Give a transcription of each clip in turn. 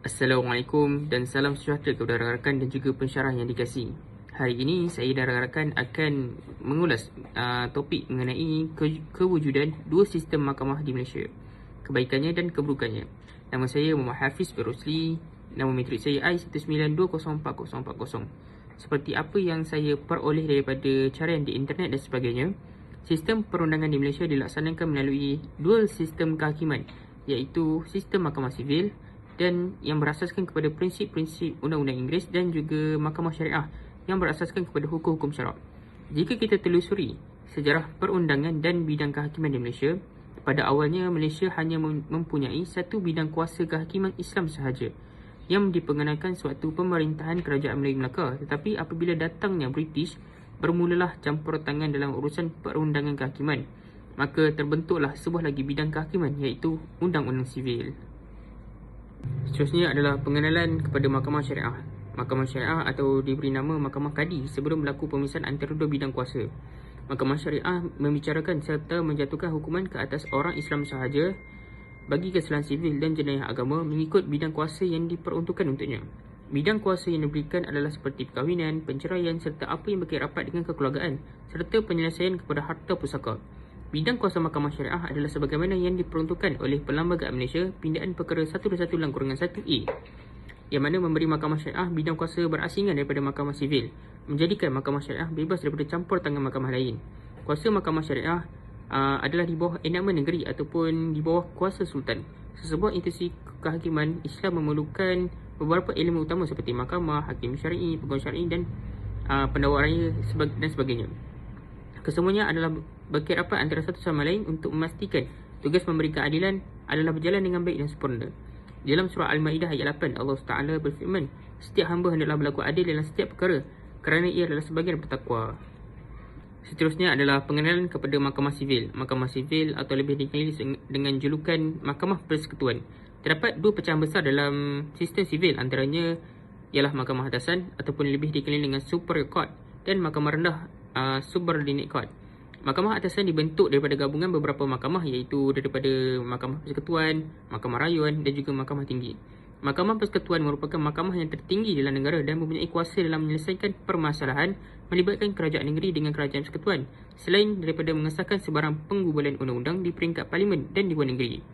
Assalamualaikum dan salam sejahtera kepada rakan-rakan dan juga pensyarah yang dikasihi. Hari ini saya dan rakan-rakan akan mengulas topik mengenai kewujudan dua sistem mahkamah di Malaysia, kebaikannya dan keburukannya. Nama saya Muhammad Hafiz Berosli, nama matrik saya I19204040. Seperti apa yang saya peroleh daripada carian di internet dan sebagainya, sistem perundangan di Malaysia dilaksanakan melalui dual sistem kehakiman, iaitu sistem mahkamah sivil dan yang berasaskan kepada prinsip-prinsip undang-undang Inggeris dan juga mahkamah syariah yang berasaskan kepada hukum-hukum syarak. Jika kita telusuri sejarah perundangan dan bidang kehakiman di Malaysia, pada awalnya Malaysia hanya mempunyai satu bidang kuasa kehakiman Islam sahaja yang diperkenalkan suatu pemerintahan kerajaan Melayu Melaka. Tetapi apabila datangnya British, bermulalah campur tangan dalam urusan perundangan kehakiman. Maka terbentuklah sebuah lagi bidang kehakiman, iaitu undang-undang sivil. Seterusnya adalah pengenalan kepada mahkamah syariah. Mahkamah syariah atau diberi nama mahkamah kadi sebelum berlaku pemisahan antara dua bidang kuasa. Mahkamah syariah membicarakan serta menjatuhkan hukuman ke atas orang Islam sahaja bagi kesalahan sivil dan jenayah agama mengikut bidang kuasa yang diperuntukkan untuknya. Bidang kuasa yang diberikan adalah seperti perkahwinan, penceraian serta apa yang berkait rapat dengan kekeluargaan serta penyelesaian kepada harta pusaka. Bidang kuasa mahkamah syariah adalah sebagaimana yang diperuntukkan oleh Perlembagaan Malaysia Pindaan Perkara 121/1A, yang mana memberi mahkamah syariah bidang kuasa berasingan daripada mahkamah sivil, menjadikan mahkamah syariah bebas daripada campur tangan mahkamah lain. Kuasa mahkamah syariah adalah di bawah enakmen negeri ataupun di bawah kuasa sultan. Sesebuah institusi kehakiman Islam memerlukan beberapa elemen utama seperti mahkamah, hakim syar'i, peguam syar'i dan pendakwa raya dan sebagainya. Kesemuanya adalah berkait rapat antara satu sama lain untuk memastikan tugas memberi keadilan adalah berjalan dengan baik dan sempurna. Dalam surah Al-Ma'idah ayat 8, Allah Ta'ala berfirman, setiap hamba hendaklah berlaku adil dalam setiap perkara kerana ia adalah sebahagian bertakwa. Seterusnya adalah pengenalan kepada mahkamah sivil. Mahkamah sivil atau lebih dikenali dengan julukan mahkamah persekutuan. Terdapat dua pecahan besar dalam sistem sivil, antaranya ialah mahkamah atasan ataupun lebih dikenali dengan superior court dan mahkamah rendah subordinate court. Mahkamah atasan dibentuk daripada gabungan beberapa mahkamah, iaitu daripada mahkamah persekutuan, mahkamah rayuan dan juga mahkamah tinggi. Mahkamah persekutuan merupakan mahkamah yang tertinggi dalam negara dan mempunyai kuasa dalam menyelesaikan permasalahan melibatkan kerajaan negeri dengan kerajaan persekutuan, selain daripada mengesahkan sebarang penggubalan undang-undang di peringkat parlimen dan Dewan Negeri.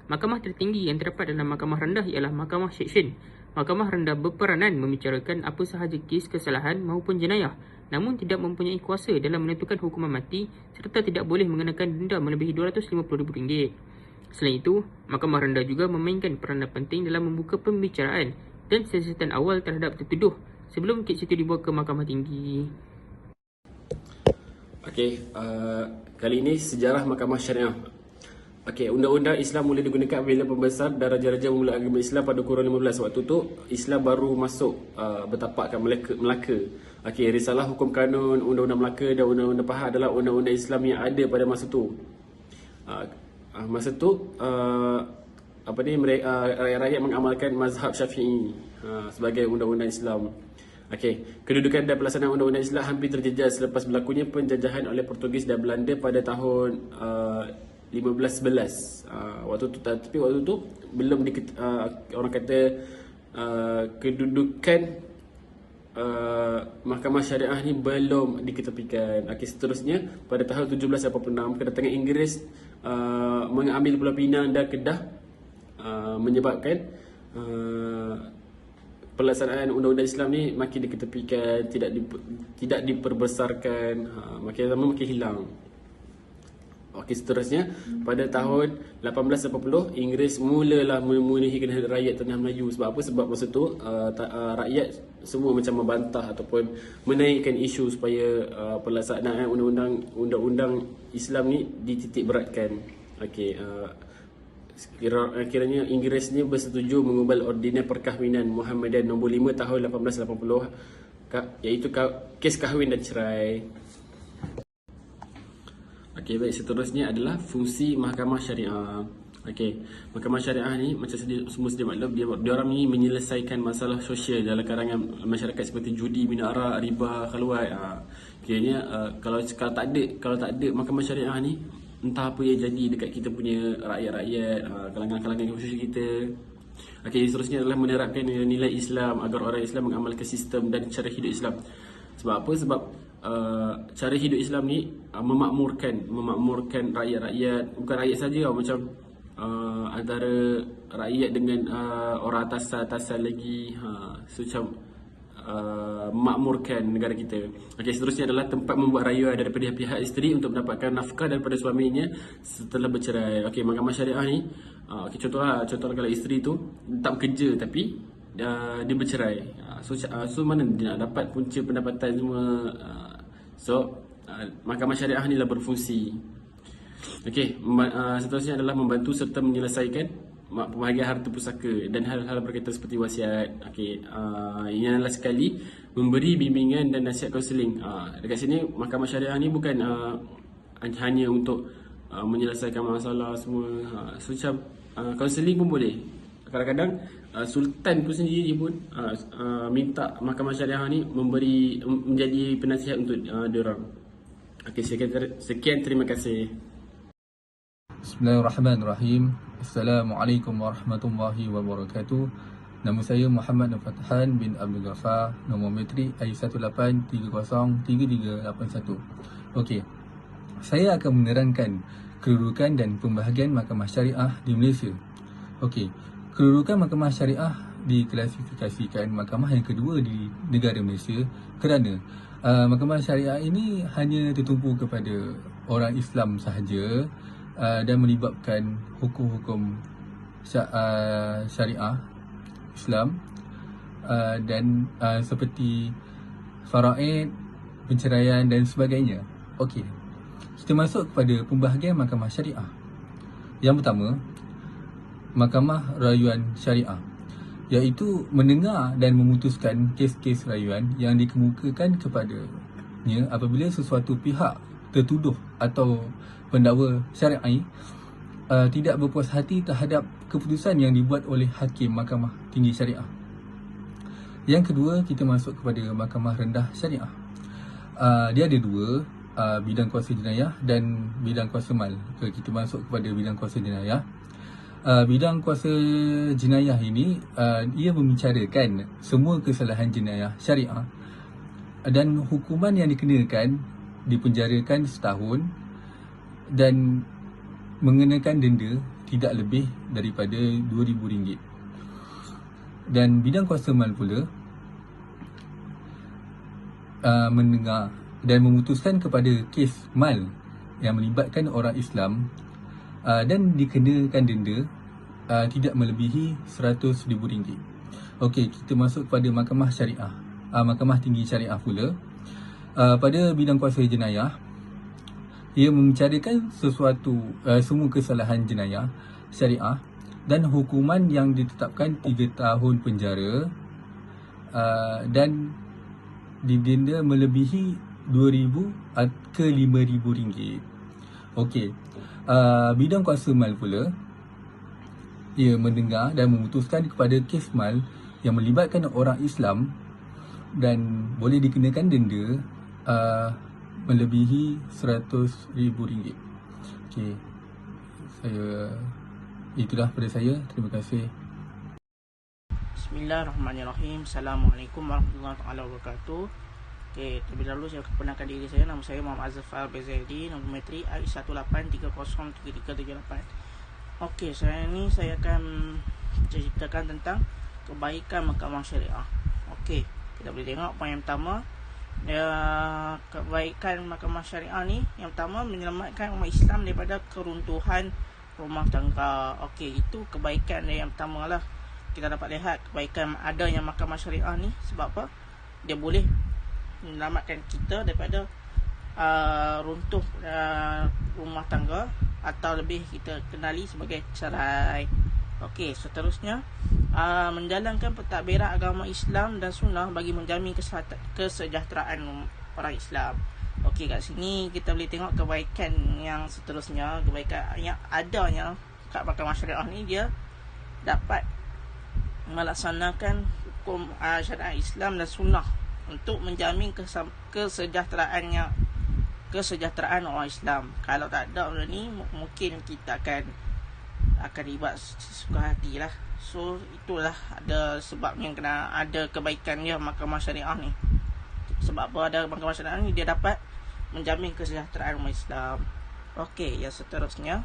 Mahkamah tertinggi yang terdapat dalam mahkamah rendah ialah mahkamah seksyen. Mahkamah rendah berperanan membicarakan apa sahaja kes kesalahan maupun jenayah, namun tidak mempunyai kuasa dalam menentukan hukuman mati serta tidak boleh mengenakan denda melebihi RM250,000. Selain itu, mahkamah rendah juga memainkan peranan penting dalam membuka pembicaraan dan siasatan awal terhadap tertuduh sebelum kes itu dibawa ke mahkamah tinggi. Okey, kali ini sejarah mahkamah syariah. Okey, undang-undang Islam mula digunakan apabila pembesar dan raja-raja memulai agama Islam pada kurun 15. Waktu tu Islam baru masuk bertapak kat Melaka. Okey, risalah hukum kanun, undang-undang Melaka dan undang-undang Pahang adalah undang-undang Islam yang ada pada masa tu. Masa tu rakyat-rakyat mengamalkan mazhab Syafi'i sebagai undang-undang Islam. Okey, kedudukan dan pelaksanaan undang-undang Islam hampir terjejas selepas berlakunya penjajahan oleh Portugis dan Belanda pada tahun 1511. Tapi waktu tu belum orang kata kedudukan mahkamah syariah ni belum diketepikan. Okey, seterusnya pada tahun 1786 kedatangan Inggeris mengambil Pulau Pinang dan Kedah menyebabkan pelaksanaan undang-undang Islam ni makin diketepikan, tidak diperbesarkan, makin lama makin hilang. Okey, seterusnya pada tahun 1880 Inggeris mulalah memenuhi kehendak rakyat tanah Melayu. Sebab apa? Sebab masa tu rakyat semua macam membantah ataupun menaikkan isu supaya pelaksanaan undang-undang Islam ni dititik beratkan. Okey, kiranya Inggeris ni bersetuju mengubah Ordinans Perkahwinan Muhammadan nombor 5 tahun 1880, iaitu kes kahwin dan cerai. Okey, baik, seterusnya adalah fungsi mahkamah syariah. Okey, mahkamah syariah ni macam semua sedia maklum, dia orang ni menyelesaikan masalah sosial dalam kalangan masyarakat seperti judi, minum arak, riba, khalwat. Kiranya kalau tak ada mahkamah syariah ni, entah apa yang jadi dekat kita punya rakyat-rakyat, kalangan-kalangan sosial kita. Okey, seterusnya adalah menerapkan nilai Islam agar orang Islam mengamalkan sistem dan cara hidup Islam. Sebab apa? Sebab cara hidup Islam ni memakmurkan rakyat-rakyat, bukan rakyat saja tau, macam antara rakyat dengan orang atasan lagi, so macam memakmurkan negara kita. Okey, seterusnya adalah tempat membuat raya daripada pihak isteri untuk mendapatkan nafkah daripada suaminya setelah bercerai. Okey, mahkamah syariah ni, okey, contohlah kalau isteri tu tak bekerja tapi dia bercerai. So mana dia nak dapat punca pendapatan semua? Mahkamah syariah ni lah berfungsi. Okey, seterusnya adalah membantu serta menyelesaikan pembahagian harta pusaka dan hal-hal berkaitan seperti wasiat. Okey, ini adalah sekali memberi bimbingan dan nasihat kaunseling. Dekat sini mahkamah syariah ni bukan hanya untuk menyelesaikan masalah semua. So macam kaunseling pun boleh. Kadang-kadang sultan pun sendiri pun minta mahkamah syariah ni menjadi penasihat untuk diorang. Okey, sekian, terima kasih. Bismillahirrahmanirrahim. Assalamualaikum warahmatullahi wabarakatuh. Nama saya Muhammad Fathan bin Abdul Ghaffar. Nombor metrik I18303381. Okey, saya akan menerangkan kedudukan dan pembahagian mahkamah syariah di Malaysia. Okey, kedudukan mahkamah syariah diklasifikasikan mahkamah yang kedua di negara Malaysia kerana mahkamah syariah ini hanya tertumpu kepada orang Islam sahaja dan melibatkan hukum-hukum syariah Islam dan seperti faraid, penceraian dan sebagainya. Okey, kita masuk kepada pembahagian mahkamah syariah. Yang pertama, mahkamah rayuan syariah, iaitu mendengar dan memutuskan kes-kes rayuan yang dikemukakan kepadanya apabila sesuatu pihak tertuduh atau pendakwa syar'i tidak berpuas hati terhadap keputusan yang dibuat oleh hakim mahkamah tinggi syariah. Yang kedua, kita masuk kepada mahkamah rendah syariah. Dia ada dua, bidang kuasa jenayah dan bidang kuasa mal. Kita masuk kepada bidang kuasa jenayah. Bidang kuasa jenayah ini ia membicarakan semua kesalahan jenayah syariah dan hukuman yang dikenakan dipenjarakan setahun dan mengenakan denda tidak lebih daripada RM2,000. Dan bidang kuasa mal pula mendengar dan memutuskan kepada kes mal yang melibatkan orang Islam dan dikenakan denda tidak melebihi RM100,000. Okey, kita masuk kepada mahkamah syariah, mahkamah tinggi syariah pula. Pada bidang kuasa jenayah, ia membicarakan semua kesalahan jenayah syariah dan hukuman yang ditetapkan 3 tahun penjara dan didenda melebihi RM2,000 ke RM5,000. Okey, bidang kuasa mal pula, ia mendengar dan memutuskan kepada kes mal yang melibatkan orang Islam dan boleh dikenakan denda melebihi RM100,000. Okey, itulah pada saya. Terima kasih. Bismillahirrahmanirrahim. Assalamualaikum warahmatullahi wabarakatuh. Okey, terlebih dahulu saya perkenalkan diri saya. Nama saya Muhammad Azfar Bezaidi, nombor metrik I18303378. Okey, saya akan ceritakan tentang kebaikan mahkamah syariah. Okey, kita boleh tengok poin yang pertama. Kebaikan mahkamah syariah ni, yang pertama, menyelamatkan umat Islam daripada keruntuhan rumah tangga. Okey, itu kebaikan yang pertama lah. Kita dapat lihat kebaikan adanya mahkamah syariah ni. Sebab apa? Dia boleh menyelamatkan kita daripada runtuh rumah tangga, atau lebih kita kenali sebagai cerai. Okey, seterusnya, menjalankan pentadbiran agama Islam dan sunnah bagi menjamin kesejahteraan orang Islam. Okey, kat sini kita boleh tengok kebaikan yang seterusnya. Kebaikan yang adanya kat mahkamah syariah ni, dia dapat melaksanakan hukum syariat Islam dan sunnah untuk menjamin kesejahteraan orang Islam. Kalau tak ada benda ni, mungkin kita akan akan dibuat sesuka hati lah. So itulah ada sebab yang kena ada kebaikan dia mahkamah syariah ni. Sebab apa ada mahkamah syariah ni, dia dapat menjamin kesejahteraan umat Islam. Okey, yang seterusnya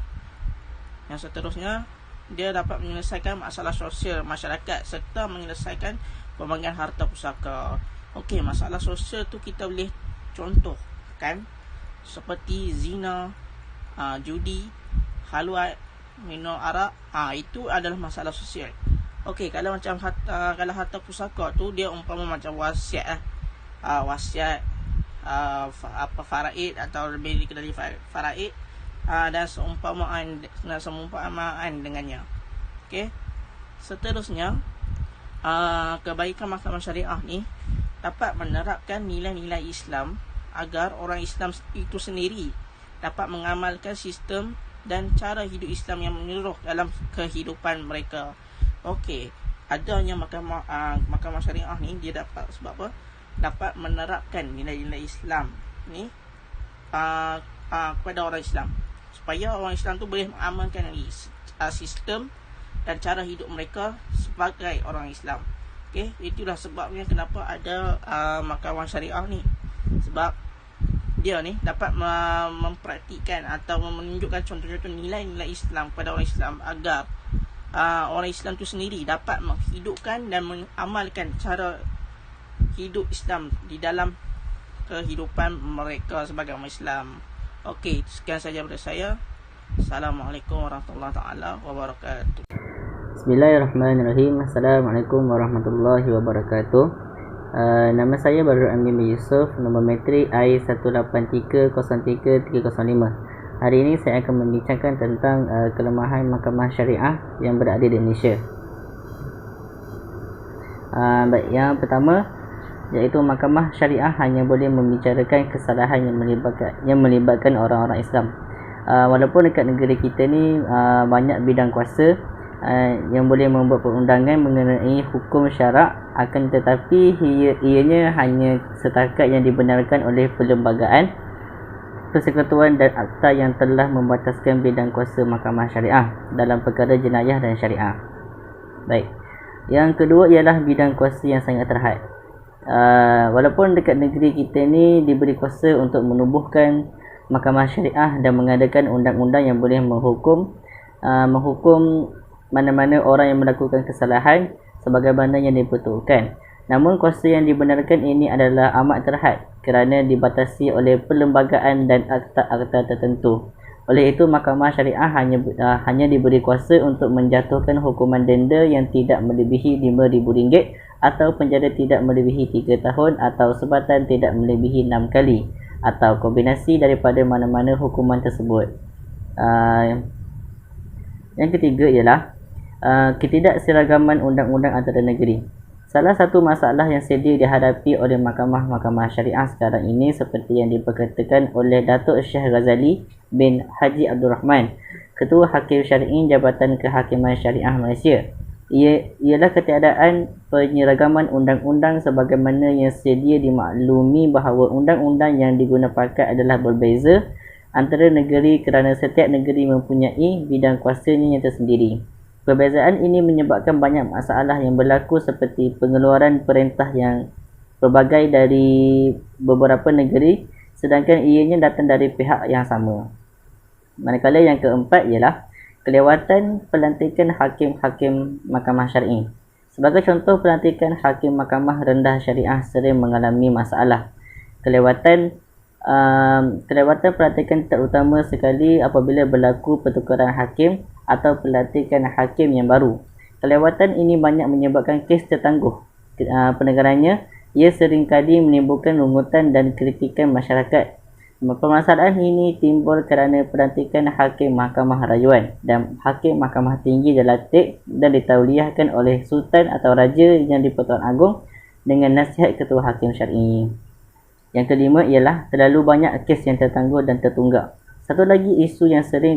dia dapat menyelesaikan masalah sosial masyarakat serta menyelesaikan pembagian harta pusaka. Okey, masalah sosial tu kita boleh contoh kan, seperti zina, judi, haluat, minum arak, itu adalah masalah sosial. Okey, kalau macam kalau harta pusaka tu dia umpama macam wasiat wasiat faraid atau lebih dikenal faraid, dan seumpamaan dengannya. Okey, seterusnya kebaikan mahkamah syariah ni dapat menerapkan nilai-nilai Islam agar orang Islam itu sendiri dapat mengamalkan sistem dan cara hidup Islam yang menyeluruh dalam kehidupan mereka. Okey, adanya mahkamah syariah ni dia dapat sebab apa? Dapat menerapkan nilai-nilai Islam ni kepada orang Islam, supaya orang Islam tu boleh mengamalkan sistem dan cara hidup mereka sebagai orang Islam. Okey, itulah sebabnya kenapa ada mahkamah syariah ni. Sebab dia ni dapat mempraktikkan atau menunjukkan contoh-contoh nilai-nilai Islam kepada orang Islam agar orang Islam tu sendiri dapat menghidupkan dan mengamalkan cara hidup Islam di dalam kehidupan mereka sebagai umat Islam. Okey, sekian saja daripada saya. Assalamualaikum warahmatullahi taala wabarakatuh. Bismillahirrahmanirrahim. Assalamualaikum warahmatullahi wabarakatuh. Nama saya Badrul Amin bin Yusuf, nombor matrik I18303-305. Hari ini saya akan membincangkan tentang kelemahan mahkamah syariah yang berada di Indonesia. Baik, yang pertama iaitu mahkamah syariah hanya boleh membicarakan kesalahan yang melibatkan orang-orang Islam. Walaupun dekat negeri kita ni banyak bidang kuasa yang boleh membuat perundangan mengenai hukum syarak, akan tetapi ianya hanya setakat yang dibenarkan oleh perlembagaan, persekutuan dan akta yang telah membataskan bidang kuasa mahkamah syariah dalam perkara jenayah dan syariah. Baik, yang kedua ialah bidang kuasa yang sangat terhad. Walaupun dekat negeri kita ni diberi kuasa untuk menubuhkan mahkamah syariah dan mengadakan undang-undang yang boleh menghukum mana-mana orang yang melakukan kesalahan sebagaimana yang dipertubuhkan. Namun kuasa yang dibenarkan ini adalah amat terhad kerana dibatasi oleh perlembagaan dan akta-akta tertentu. Oleh itu mahkamah syariah hanya diberi kuasa untuk menjatuhkan hukuman denda yang tidak melebihi RM5,000 atau penjara tidak melebihi 3 tahun atau sebatan tidak melebihi 6 kali atau kombinasi daripada mana-mana hukuman tersebut. Yang ketiga ialah ketidakseragaman undang-undang antara negeri. Salah satu masalah yang sedia dihadapi oleh mahkamah-mahkamah syariah sekarang ini seperti yang diperkatakan oleh Datuk Syekh Ghazali bin Haji Abdul Rahman, Ketua Hakim Syar'i Jabatan Kehakiman Syariah Malaysia, ialah ketiadaan penyeragaman undang-undang sebagaimana yang sedia dimaklumi bahawa undang-undang yang digunakan pakat adalah berbeza antara negeri kerana setiap negeri mempunyai bidang kuasanya yang tersendiri. Perbezaan ini menyebabkan banyak masalah yang berlaku seperti pengeluaran perintah yang berbagai dari beberapa negeri sedangkan ianya datang dari pihak yang sama. Manakala yang keempat ialah kelewatan pelantikan hakim-hakim mahkamah syar'i. Sebagai contoh, pelantikan hakim mahkamah rendah syariah sering mengalami masalah. Kelewatan pelantikan terutama sekali apabila berlaku pertukaran hakim atau pelantikan hakim yang baru. Kelewatan ini banyak menyebabkan kes tertangguh. Pendengarannya, ia seringkali menimbulkan rungutan dan kritikan masyarakat. Permasalahan ini timbul kerana pelantikan hakim mahkamah rayuan dan hakim mahkamah tinggi dilantik dan ditauliahkan oleh sultan atau raja yang di-Pertuan Agong dengan nasihat ketua hakim syar'i. Yang kelima ialah terlalu banyak kes yang tertangguh dan tertunggak. Satu lagi isu yang sering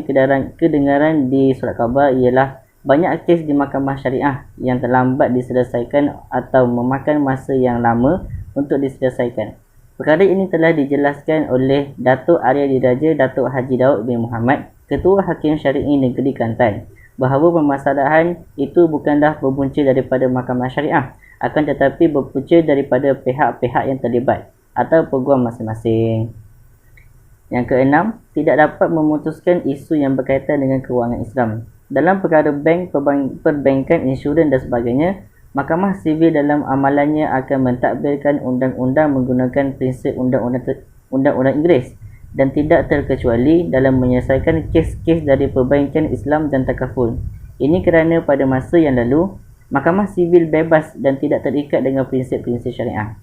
kedengaran di surat khabar ialah banyak kes di mahkamah syariah yang terlambat diselesaikan atau memakan masa yang lama untuk diselesaikan. Perkara ini telah dijelaskan oleh Datuk Arya Diraja Datuk Haji Daud bin Muhammad, Ketua Hakim Syar'i Negeri Kelantan. bahawa permasalahan itu bukanlah berpunca daripada mahkamah syariah, akan tetapi berpunca daripada pihak-pihak yang terlibat atau peguam masing-masing. Yang keenam, tidak dapat memutuskan isu yang berkaitan dengan kewangan Islam. Dalam perkara bank, perbankan, insurans dan sebagainya, Mahkamah Sivil dalam amalannya akan mentadbirkan undang-undang menggunakan prinsip undang-undang Inggeris dan tidak terkecuali dalam menyelesaikan kes-kes dari perbankan Islam dan takaful. Ini kerana pada masa yang lalu, Mahkamah Sivil bebas dan tidak terikat dengan prinsip-prinsip syariah.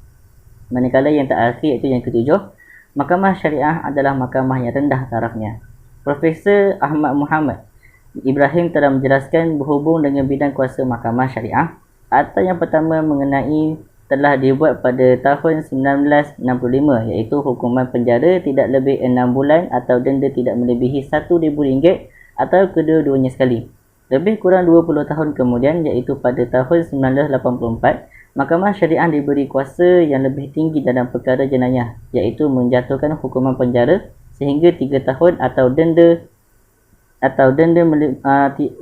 Manakala yang terakhir, iaitu yang ketujuh, Mahkamah Syariah adalah mahkamah yang rendah tarafnya. Profesor Ahmad Muhammad Ibrahim telah menjelaskan berhubung dengan bidang kuasa Mahkamah Syariah, akta yang pertama mengenai telah dibuat pada tahun 1965, iaitu hukuman penjara tidak lebih 6 bulan atau denda tidak melebihi RM1,000 atau kedua-duanya sekali. Lebih kurang 20 tahun kemudian, iaitu pada tahun 1984, Mahkamah Syariah diberi kuasa yang lebih tinggi dalam perkara jenayah, iaitu menjatuhkan hukuman penjara sehingga 3 tahun atau denda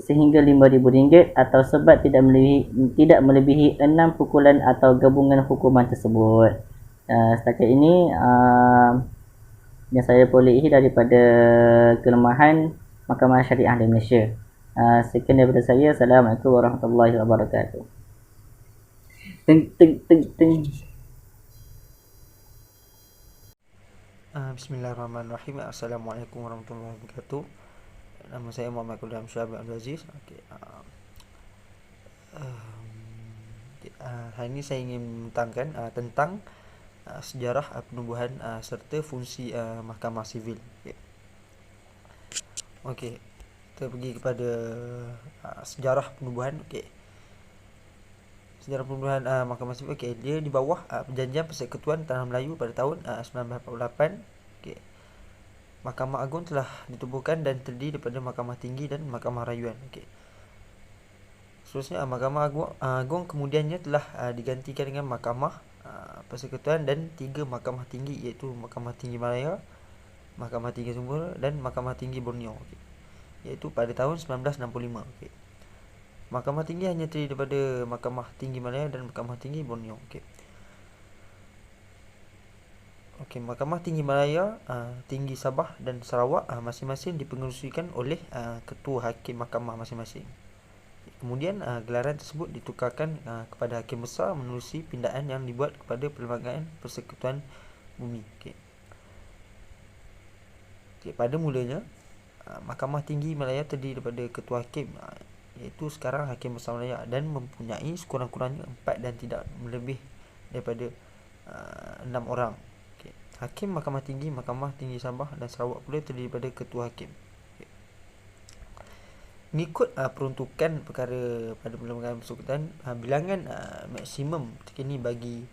sehingga RM5,000 atau sebat tidak melebihi 6 pukulan atau gabungan hukuman tersebut. Setakat ini yang saya perolehi daripada kelemahan Mahkamah Syariah di Malaysia. Sekian daripada saya. Assalamualaikum warahmatullahi wabarakatuh. Bismillahirrahmanirrahim. Assalamualaikum warahmatullahi wabarakatuh. Nama saya Muhammad Kulam Syabir Abdul Aziz. Hari ini saya ingin mentangkan tentang sejarah penubuhan serta fungsi Mahkamah Sivil. Okey, kita pergi kepada sejarah penubuhan. Sejarah penubuhan Mahkamah Sivil. Dia di bawah Perjanjian Persekutuan Tanah Melayu pada tahun 1948. Mahkamah Agung telah ditubuhkan dan terdiri daripada Mahkamah Tinggi dan Mahkamah Rayuan. Seterusnya, Mahkamah Agung kemudiannya telah digantikan dengan Mahkamah Persekutuan dan 3 Mahkamah Tinggi, iaitu Mahkamah Tinggi Malaya, Mahkamah Tinggi Sumber dan Mahkamah Tinggi Borneo, iaitu pada tahun 1965. Mahkamah Tinggi hanya terdiri daripada Mahkamah Tinggi Malaya dan Mahkamah Tinggi Borneo. Mahkamah Tinggi Malaya, Tinggi Sabah dan Sarawak masing-masing dipengerusikan oleh ketua hakim mahkamah masing-masing. Kemudian gelaran tersebut ditukarkan kepada hakim besar menerusi pindaan yang dibuat kepada Perlembagaan Persekutuan Bumi. Pada mulanya, Mahkamah Tinggi Malaya terdiri daripada ketua hakim, iaitu sekarang Hakim Besar Malaya, dan mempunyai sekurang-kurangnya 4 dan tidak lebih daripada 6 orang. Hakim Mahkamah Tinggi Sabah dan Sarawak pula terdiri daripada ketua hakim. Mengikut peruntukan perkara pada Perlembagaan Persekutuan, bilangan maksimum terkini bagi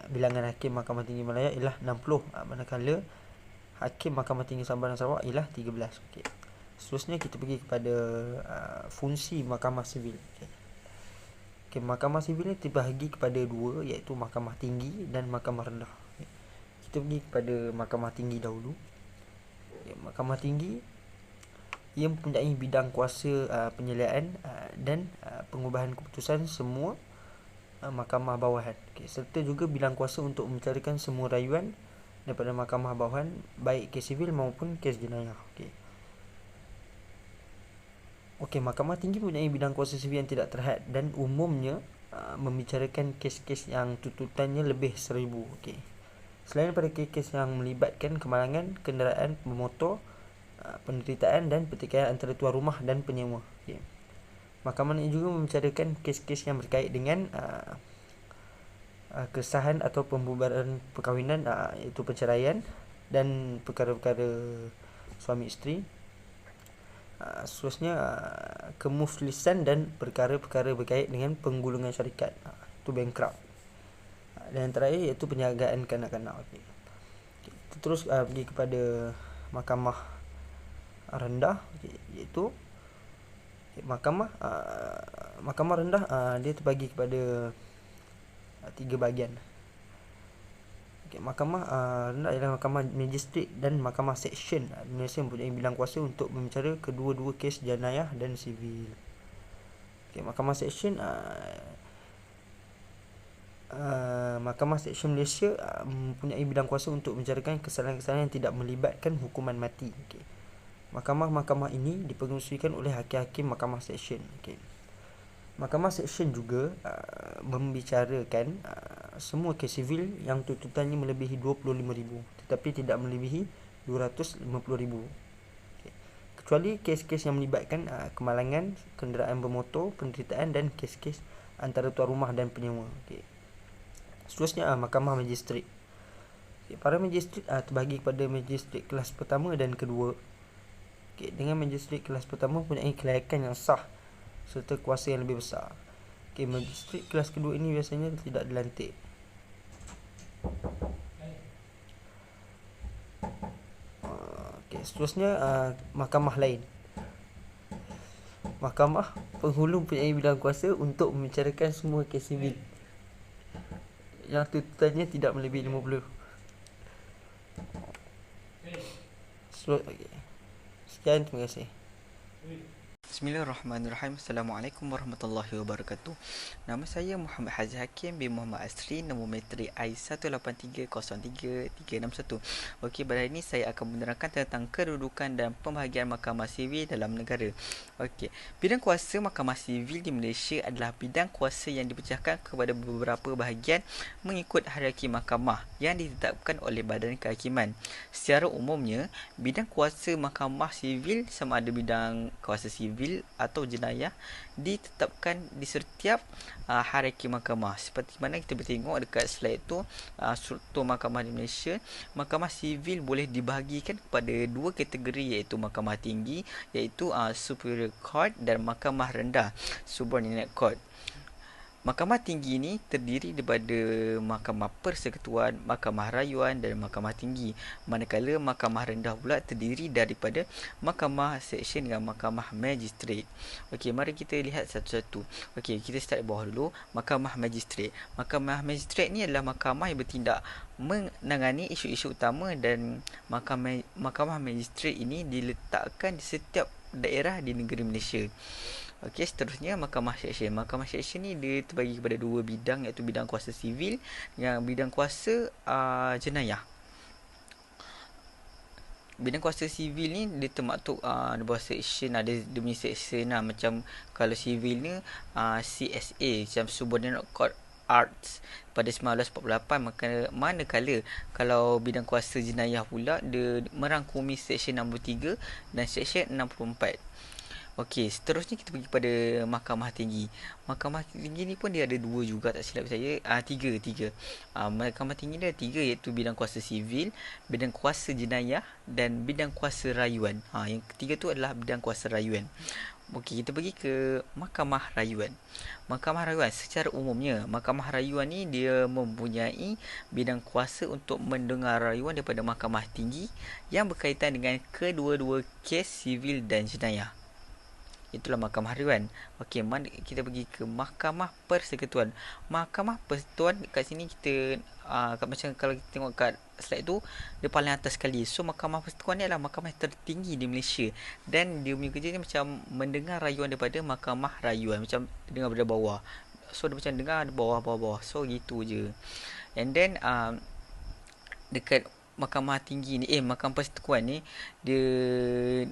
bilangan Hakim Mahkamah Tinggi Malaya ialah 60, manakala Hakim Mahkamah Tinggi Sabah dan Sarawak ialah 13. Seterusnya kita pergi kepada fungsi Mahkamah Sivil. Mahkamah Sivil ini terbahagi kepada 2, iaitu Mahkamah Tinggi dan Mahkamah Rendah. Kita pergi kepada Mahkamah Tinggi dahulu. Mahkamah Tinggi ia mempunyai bidang kuasa penyeliaan dan pengubahan keputusan semua mahkamah bawahan, serta juga bidang kuasa untuk mencarikan semua rayuan daripada mahkamah bawahan, baik kes sivil maupun kes jenayah. Mahkamah Tinggi mempunyai bidang kuasa sivil yang tidak terhad dan umumnya membicarakan kes-kes yang tuntutannya lebih 1000. Selain daripada kes-kes yang melibatkan kemalangan kenderaan bermotor, penderitaan dan pertikaian antara tuan rumah dan penyewa. Mahkamah ini juga membicarakan kes-kes yang berkait dengan kesahan atau pembubaran perkahwinan, iaitu perceraian dan perkara-perkara suami isteri. Seterusnya, kemuflisan dan perkara-perkara berkait dengan penggulungan syarikat, itu bankrupt. Dan yang terakhir iaitu penjagaan kanak-kanak. Kita terus pergi kepada Mahkamah Rendah, iaitu Mahkamah Rendah dia terbagi kepada 3 bahagian. Mahkamah rendah ialah mahkamah magistrat dan mahkamah seksyen di Malaysia mempunyai bidang kuasa untuk membicara kedua-dua kes jenayah dan sivil. Mahkamah seksyen Mahkamah Seksyen Malaysia mempunyai bidang kuasa untuk membicarakan kesalahan-kesalahan yang tidak melibatkan hukuman mati. Mahkamah-mahkamah ini dipengerusikan oleh hakim-hakim Mahkamah Seksyen. Mahkamah Seksyen juga membicarakan semua kes sivil yang tuntutannya melebihi 25,000 tetapi tidak melebihi 250,000. Kecuali kes-kes yang melibatkan kemalangan kenderaan bermotor, penderitaan dan kes-kes antara tuan rumah dan penyewa. Seterusnya mahkamah magistrat. Para magistrat terbahagi kepada magistrat kelas pertama dan kedua. Dengan magistrat kelas pertama mempunyai kelayakan yang sah serta kuasa yang lebih besar. Magistrat kelas kedua ini biasanya tidak dilantik. Seterusnya mahkamah lain. Mahkamah penghulu mempunyai bidang kuasa untuk membicarakan semua kes sivil yang tuntutannya tidak melebihi 50. Sekian, terima kasih. Bismillahirrahmanirrahim. Assalamualaikum warahmatullahi wabarakatuh. Nama saya Muhammad Haji Hakim bin Muhammad Asri, nombor metrik I1830331. Okey, pada hari ini saya akan menerangkan tentang kedudukan dan pembahagian mahkamah sivil dalam negara. Okey, bidang kuasa mahkamah sivil di Malaysia adalah bidang kuasa yang dipecahkan kepada beberapa bahagian mengikut hierarki mahkamah yang ditetapkan oleh Badan Kehakiman. Secara umumnya, bidang kuasa mahkamah sivil sama ada bidang kuasa sivil atau jenayah ditetapkan di setiap hierarki mahkamah. Seperti mana kita boleh tengok dekat slide tu, struktur mahkamah di Malaysia, mahkamah sivil boleh dibahagikan kepada dua kategori, iaitu mahkamah tinggi iaitu Superior Court dan mahkamah rendah Subordinate Court. Mahkamah tinggi ini terdiri daripada mahkamah persekutuan, mahkamah rayuan dan mahkamah tinggi. Manakala mahkamah rendah pula terdiri daripada mahkamah seksyen dan mahkamah magistrat. Okey, mari kita lihat satu-satu. Okey, kita start bawah dulu. Mahkamah magistrat. Mahkamah magistrat ni adalah mahkamah yang bertindak menangani isu-isu utama, dan mahkamah magistrat ini diletakkan di setiap daerah di negeri Malaysia. Okey, seterusnya mahkamah seksyen. Mahkamah seksyen ni dia terbagi kepada dua bidang, iaitu bidang kuasa sivil dan bidang kuasa jenayah. Bidang kuasa sivil ni dia termaktub di bawah seksyen, ada dia punya seksyen lah. Macam kalau sivil ni CSA, macam Subordinate Court Arts pada 1948. Manakala kalau bidang kuasa jenayah pula dia merangkumi seksyen 63 dan seksyen 64. Okey, seterusnya kita pergi pada mahkamah tinggi. Mahkamah tinggi ni pun dia ada dua juga, tak silap saya. Tiga. Mahkamah tinggi dia ada tiga, iaitu bidang kuasa sivil, bidang kuasa jenayah dan bidang kuasa rayuan. Yang ketiga tu adalah bidang kuasa rayuan. Okey, kita pergi ke mahkamah rayuan. Mahkamah rayuan secara umumnya, mahkamah rayuan ni dia mempunyai bidang kuasa untuk mendengar rayuan daripada mahkamah tinggi yang berkaitan dengan kedua-dua kes sivil dan jenayah. Itulah mahkamah rayuan. Okey, kita pergi ke mahkamah persekutuan. Mahkamah persekutuan kat sini kita macam kalau kita tengok kat slide tu, dia paling atas sekali. So mahkamah persekutuan ni adalah mahkamah tertinggi di Malaysia, dan dia punya kerja ni macam mendengar rayuan daripada mahkamah rayuan, macam dengar daripada bawah. So dia macam dengar bawah. So gitu je. And then dekat mahkamah tinggi ni, mahkamah persekutuan ni dia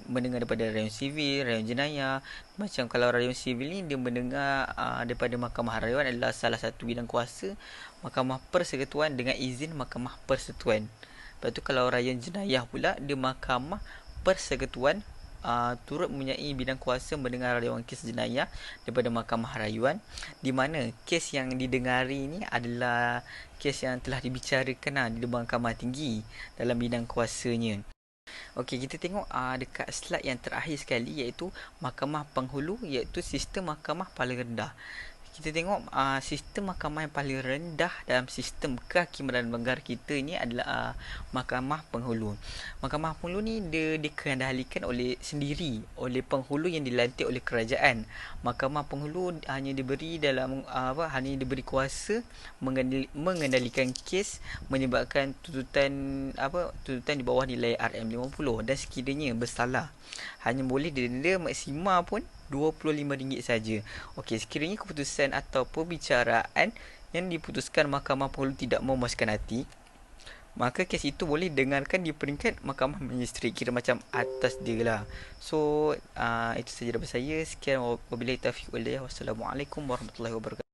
mendengar daripada rayuan sivil, rayuan jenayah. Macam kalau rayuan sivil ni dia mendengar daripada mahkamah rayuan adalah salah satu bidang kuasa mahkamah persekutuan dengan izin mahkamah persekutuan. Lepas tu kalau rayuan jenayah pula dia mahkamah persekutuan turut mempunyai bidang kuasa mendengar rayuan kes jenayah daripada mahkamah rayuan, di mana kes yang didengari ni adalah kes yang telah dibicarakan di mahkamah tinggi dalam bidang kuasanya. Okey, kita tengok dekat slide yang terakhir sekali, iaitu mahkamah penghulu, iaitu sistem mahkamah paling rendah. kita tengok sistem mahkamah yang paling rendah dalam sistem kehakiman dalam negara kita ni adalah mahkamah penghulu. Mahkamah penghulu ni dia dikendalikan oleh penghulu yang dilantik oleh kerajaan. Mahkamah penghulu hanya diberi kuasa mengendalikan kes menyebabkan tuntutan di bawah nilai RM50 dan sekiranya bersalah hanya boleh didenda maksima pun RM25 saja. Okey, sekiranya keputusan atau perbicaraan yang diputuskan mahkamah penghulu tidak memuaskan hati, maka kes itu boleh dengarkan di peringkat mahkamah magistrate, kira macam atas dia lah. So itu saja daripada saya. Sekian, wabillahi taufiq wal hidayah. Wassalamualaikum warahmatullahi wabarakatuh.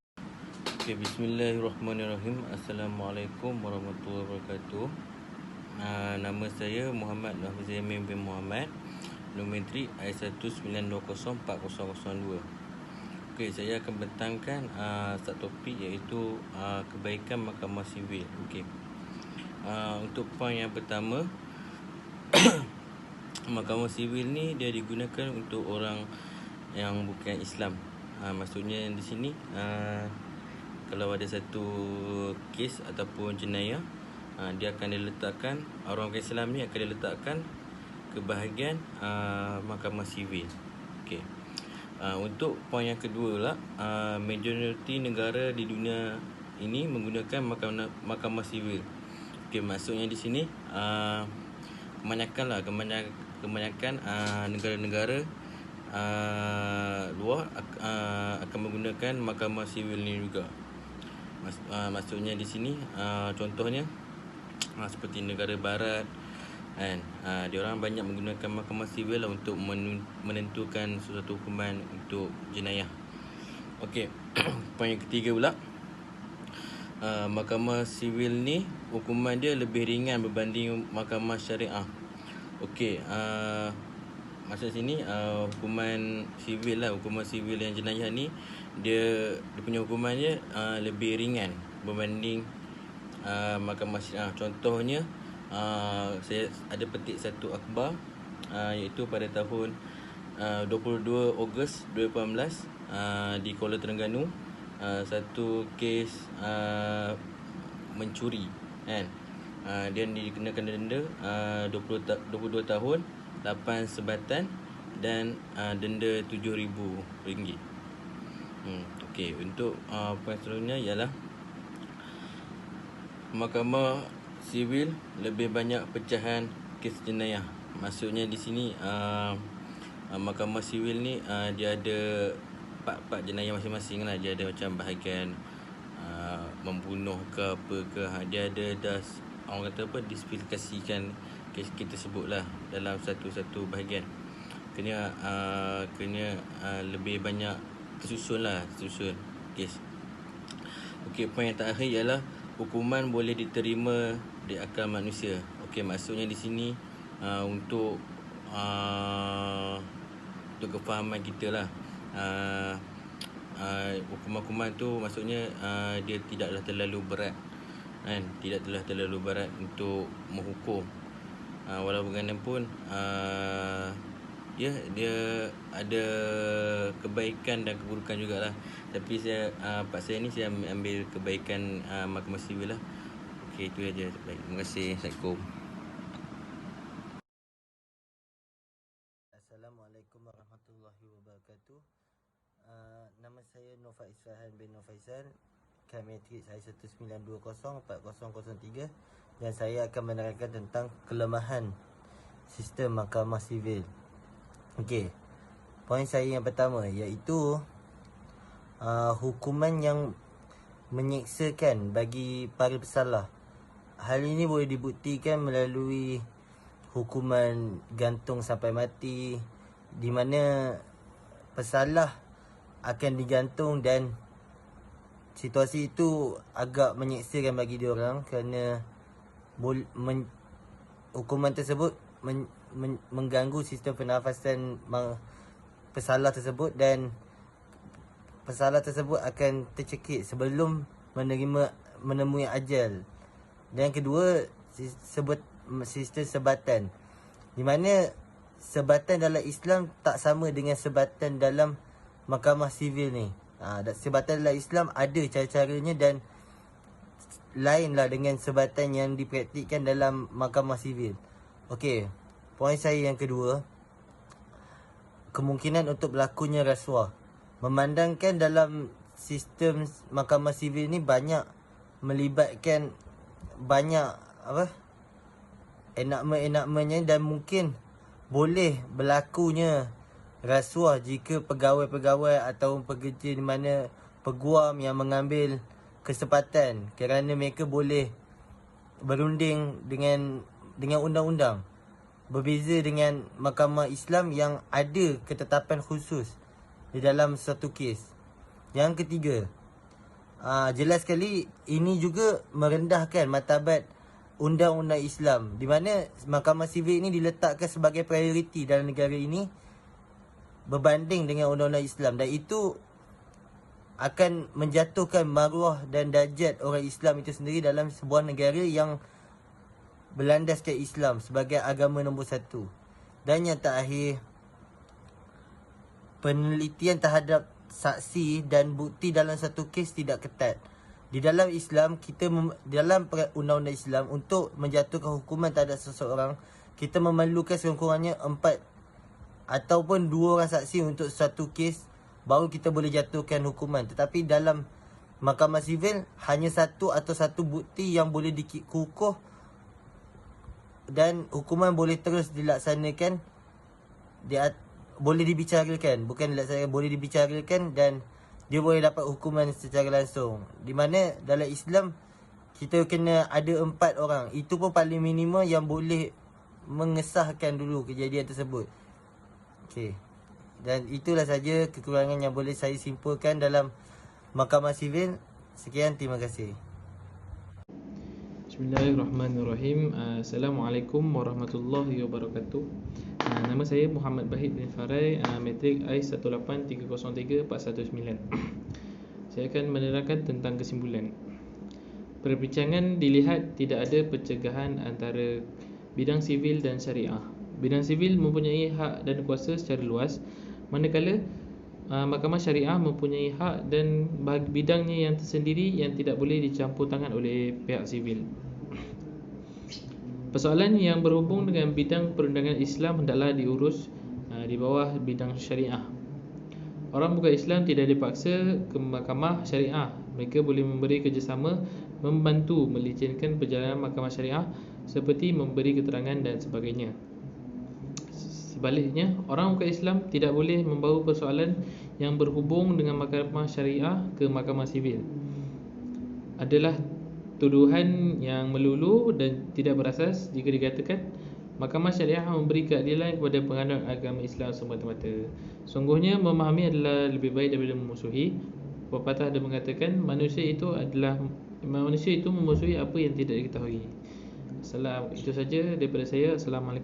Okay, bismillahirrahmanirrahim. Assalamualaikum warahmatullahi wabarakatuh. Nama saya Muhammad Hafiz Yamin bin Muhammad, Numentri I1920402. Okey, saya akan bentangkan satu topik iaitu kebaikan mahkamah sivil. Okey. Untuk poin yang pertama, mahkamah sivil ni dia digunakan untuk orang yang bukan Islam. Maksudnya di sini kalau ada satu kes ataupun jenayah, dia akan diletakkan, orang bukan Islam ni akan diletakkan ke bahagian mahkamah sivil. Okey. Untuk poin yang kedua lah, majoriti negara di dunia ini menggunakan mahkamah sivil. Okey, maksudnya di sini kebanyakan negara-negara luar akan menggunakan mahkamah sivil ni juga. Maksudnya di sini contohnya seperti negara barat kan, diorang banyak menggunakan mahkamah sivil lah untuk menentukan sesuatu hukuman untuk jenayah. Okey. Poin yang ketiga pula, mahkamah sivil ni hukuman dia lebih ringan berbanding mahkamah syariah. Okey, maksud sini hukuman sivil yang jenayah ni dia punya hukuman dia lebih ringan berbanding mahkamah syariah. Contohnya, saya ada petik satu akhbar, iaitu pada tahun 22 Ogos 2018 di Kuala Terengganu, satu kes mencuri kan. Dia dikenakan denda 22 tahun, 8 sebatan dan denda RM7,000. Okey, untuk poin seterusnya ialah mahkamah sivil lebih banyak pecahan kes jenayah. Maksudnya di sini mahkamah sivil ni dia ada part-part jenayah masing-masing lah. Dia ada macam bahagian membunuh ke apa ke, dia ada orang kata apa, disiplifikasikan kes kita sebut lah dalam satu-satu bahagian. Kena lebih banyak tersusun kes. Okey, poin yang terakhir ialah hukuman boleh diterima di akal manusia. Okey, maksudnya di sini untuk kefahaman kita lah, hukuman-hukuman tu maksudnya dia tidaklah terlalu berat kan, tidaklah terlalu berat untuk menghukum. Walaupun bagaimanapun ya, dia ada kebaikan dan keburukan jugalah. Tapi part saya ni saya ambil kebaikan mahkamah sivil lah. Okey, itu aja. Baik, terima kasih. Assalamualaikum. Assalamualaikum warahmatullahi wabarakatuh. Nama saya Nova Isfahan bin Nofaizal, K-Matrix I1920403, dan saya akan menerangkan tentang kelemahan sistem mahkamah sivil. Okey, poin saya yang pertama iaitu hukuman yang menyeksakan bagi para bersalah. Hal ini boleh dibuktikan melalui hukuman gantung sampai mati, di mana pesalah akan digantung, dan situasi itu agak menyeksakan bagi diorang kerana hukuman tersebut mengganggu sistem pernafasan pesalah tersebut, dan pesalah tersebut akan tercekik sebelum menemui ajal. Dan kedua, sistem sebatan, di mana sebatan dalam Islam tak sama dengan sebatan dalam mahkamah sivil ni. Sebatan dalam Islam ada cara-caranya dan lainlah dengan sebatan yang dipraktikkan dalam mahkamah sivil. Okey, poin saya yang kedua, kemungkinan untuk berlakunya rasuah. Memandangkan dalam sistem mahkamah sivil ni banyak melibatkan banyak enakmen-enakmennya dan mungkin boleh berlakunya rasuah jika pegawai-pegawai atau pekerja di mana peguam yang mengambil kesempatan kerana mereka boleh berunding dengan undang-undang. Berbeza dengan mahkamah Islam yang ada ketetapan khusus di dalam satu kes. Yang ketiga, jelas sekali ini juga merendahkan martabat undang-undang Islam, di mana mahkamah sivil ini diletakkan sebagai prioriti dalam negara ini berbanding dengan undang-undang Islam, dan itu akan menjatuhkan maruah dan darjat orang Islam itu sendiri dalam sebuah negara yang berlandaskan Islam sebagai agama nombor satu. Dan yang terakhir, penelitian terhadap saksi dan bukti dalam satu kes tidak ketat. Di dalam Islam, dalam undang-undang Islam, untuk menjatuhkan hukuman terhadap seseorang, kita memerlukan sekurang-kurangnya 4 ataupun 2 orang saksi untuk satu kes, baru kita boleh jatuhkan hukuman. Tetapi dalam mahkamah sivil, hanya satu atau satu bukti yang boleh dikukuh dan hukuman boleh terus dilaksanakan, boleh dibicarakan, bukan dilaksanakan, boleh dibicarakan, dan dia boleh dapat hukuman secara langsung. Di mana dalam Islam kita kena ada 4 orang. Itu pun paling minimum yang boleh mengesahkan dulu kejadian tersebut. Okey. Dan itulah saja kekurangan yang boleh saya simpulkan dalam mahkamah sivil. Sekian, terima kasih. Bismillahirrahmanirrahim. Assalamualaikum warahmatullahi wabarakatuh. Nama saya Muhammad Bahid bin Farai, matrik I18303-419. Saya akan menerangkan tentang kesimpulan. Perbincangan dilihat tidak ada pencegahan antara bidang sivil dan syariah. Bidang sivil mempunyai hak dan kuasa secara luas, manakala mahkamah syariah mempunyai hak dan bidangnya yang tersendiri yang tidak boleh dicampur tangan oleh pihak sivil. Persoalan yang berhubung dengan bidang perundangan Islam hendaklah diurus di bawah bidang syariah. Orang bukan Islam tidak dipaksa ke mahkamah syariah. Mereka boleh memberi kerjasama, membantu melicinkan perjalanan mahkamah syariah seperti memberi keterangan dan sebagainya. Sebaliknya, orang bukan Islam tidak boleh membawa persoalan yang berhubung dengan mahkamah syariah ke mahkamah sivil. Adalah tuduhan yang melulu dan tidak berasas jika dikatakan mahkamah syariah memberi keadilan kepada penganut agama Islam semata-mata. Sungguhnya memahami adalah lebih baik daripada memusuhi. Pepatah ada mengatakan manusia itu memusuhi apa yang tidak diketahui. Itu saja daripada saya. Assalamualaikum.